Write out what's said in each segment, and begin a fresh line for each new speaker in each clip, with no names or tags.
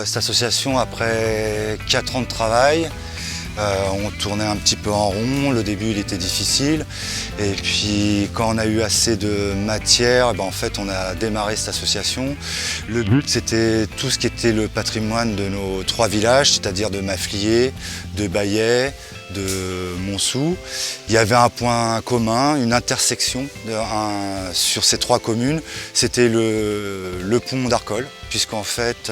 cette association, après 4 ans de travail, on tournait un petit peu en rond. Le début il était difficile et puis quand on a eu assez de matière, en fait on a démarré cette association. Le but c'était tout ce qui était le patrimoine de nos 3 villages, c'est-à-dire de Maffliers, de Baillet, de Montsou. Il y avait un point commun, une intersection sur ces 3 communes, c'était le pont d'Arcole, puisqu'en fait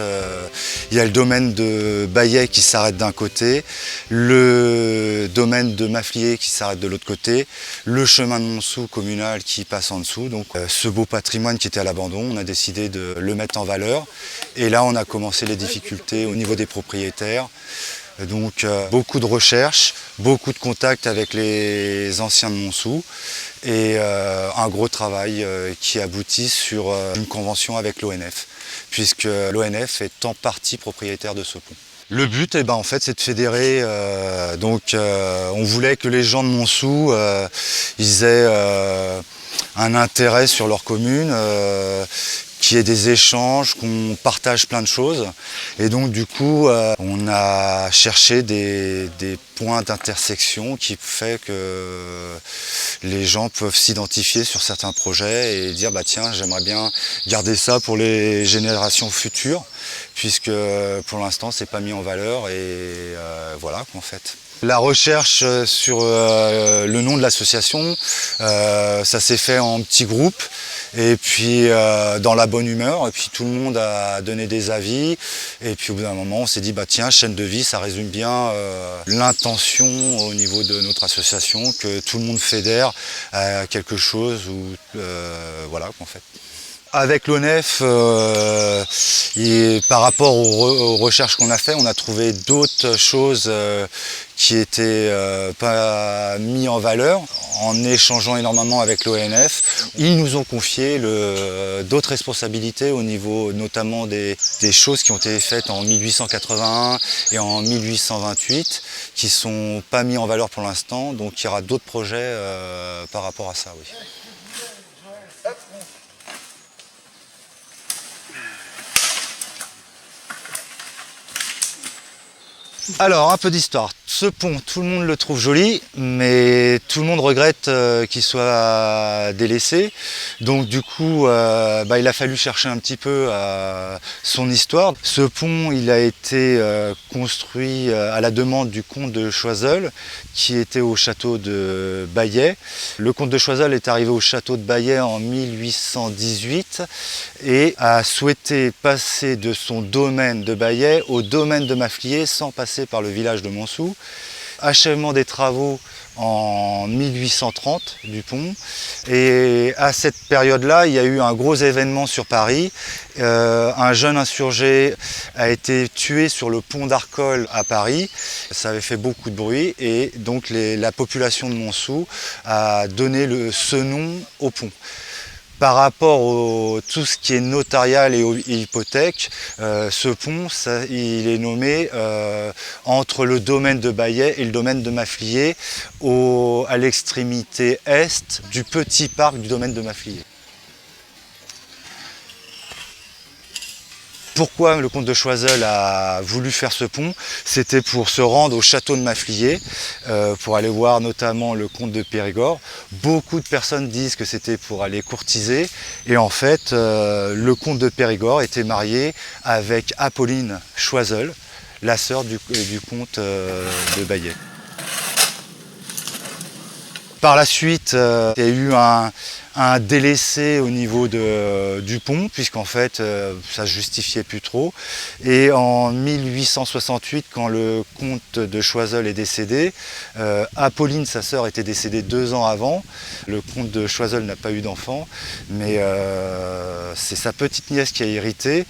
il y a le domaine de Baillet qui s'arrête d'un côté, le domaine de Maffliers qui s'arrête de l'autre côté, le chemin de Montsou communal qui passe en dessous. Donc ce beau patrimoine qui était à l'abandon, on a décidé de le mettre en valeur. Et là on a commencé les difficultés au niveau des propriétaires. Donc beaucoup de recherches, beaucoup de contacts avec les anciens de Montsou et un gros travail qui aboutit sur une convention avec l'ONF, puisque l'ONF est en partie propriétaire de ce pont. Le but, en fait, c'est de fédérer. On voulait que les gens de Montsou ils aient un intérêt sur leur commune, qu'il y ait des échanges, qu'on partage plein de choses. Et donc du coup, on a cherché des points d'intersection qui fait que les gens peuvent s'identifier sur certains projets et dire tiens, j'aimerais bien garder ça pour les générations futures, puisque pour l'instant c'est pas mis en valeur et voilà en fait. La recherche sur le nom de l'association, ça s'est fait en petits groupes et puis dans la bonne humeur, et puis tout le monde a donné des avis et puis au bout d'un moment on s'est dit tiens, chaîne de vie, ça résume bien l'intention au niveau de notre association, que tout le monde fédère à quelque chose ou voilà en fait. Avec l'ONF, par rapport aux recherches qu'on a fait, on a trouvé d'autres choses qui étaient pas mis en valeur. En échangeant énormément avec l'ONF, ils nous ont confié d'autres responsabilités au niveau notamment des choses qui ont été faites en 1881 et en 1828, qui sont pas mis en valeur pour l'instant, donc il y aura d'autres projets par rapport à ça, oui. Alors, un peu d'histoire. Ce pont, tout le monde le trouve joli, mais tout le monde regrette qu'il soit délaissé. Donc du coup, il a fallu chercher un petit peu son histoire. Ce pont, il a été construit à la demande du comte de Choiseul, qui était au château de Baillet. Le comte de Choiseul est arrivé au château de Baillet en 1818 et a souhaité passer de son domaine de Baillet au domaine de Maffliers sans passer par le village de Montsou. Achèvement des travaux en 1830 du pont, et à cette période-là, il y a eu un gros événement sur Paris. Un jeune insurgé a été tué sur le pont d'Arcole à Paris. Ça avait fait beaucoup de bruit et donc la population de Montsou a donné ce nom au pont. Par rapport à tout ce qui est notarial et hypothèque, ce pont, il est nommé entre le domaine de Baillet et le domaine de Maffliers, à l'extrémité est du petit parc du domaine de Maffliers. Pourquoi le comte de Choiseul a voulu faire ce pont? C'était pour se rendre au château de Maffliers, pour aller voir notamment le comte de Périgord. Beaucoup de personnes disent que c'était pour aller courtiser, et en fait le comte de Périgord était marié avec Apolline Choiseul, la sœur du comte de Baillet. Par la suite, il y a eu un délaissé au niveau du pont, puisqu'en fait ça ne justifiait plus trop. Et en 1868, quand le comte de Choiseul est décédé, Apolline, sa sœur, était décédée 2 ans avant. Le comte de Choiseul n'a pas eu d'enfant, mais c'est sa petite nièce qui a hérité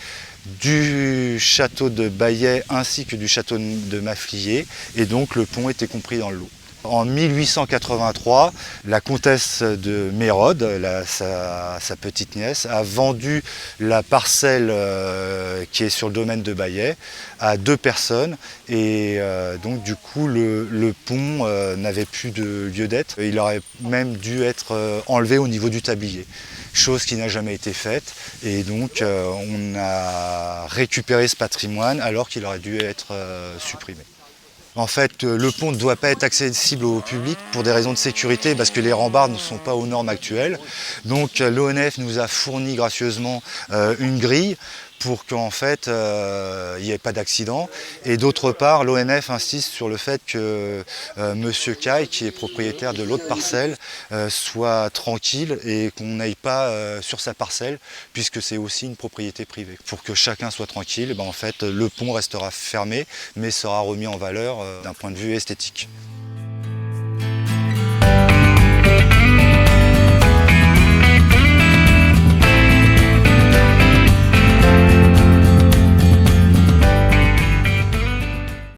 du château de Baillet ainsi que du château de Maffliers, et donc le pont était compris dans le lot. En 1883, la comtesse de Mérode, sa petite nièce, a vendu la parcelle qui est sur le domaine de Baillet à 2 personnes et donc du coup le pont n'avait plus de lieu d'être. Il aurait même dû être enlevé au niveau du tablier, chose qui n'a jamais été faite et donc on a récupéré ce patrimoine alors qu'il aurait dû être supprimé. En fait, le pont ne doit pas être accessible au public pour des raisons de sécurité parce que les rambardes ne sont pas aux normes actuelles. Donc l'ONF nous a fourni gracieusement une grille pour qu'en fait il n'y ait pas d'accident. Et d'autre part, l'ONF insiste sur le fait que Monsieur Caille, qui est propriétaire de l'autre parcelle, soit tranquille et qu'on n'aille pas sur sa parcelle puisque c'est aussi une propriété privée. Pour que chacun soit tranquille, en fait, le pont restera fermé mais sera remis en valeur d'un point de vue esthétique.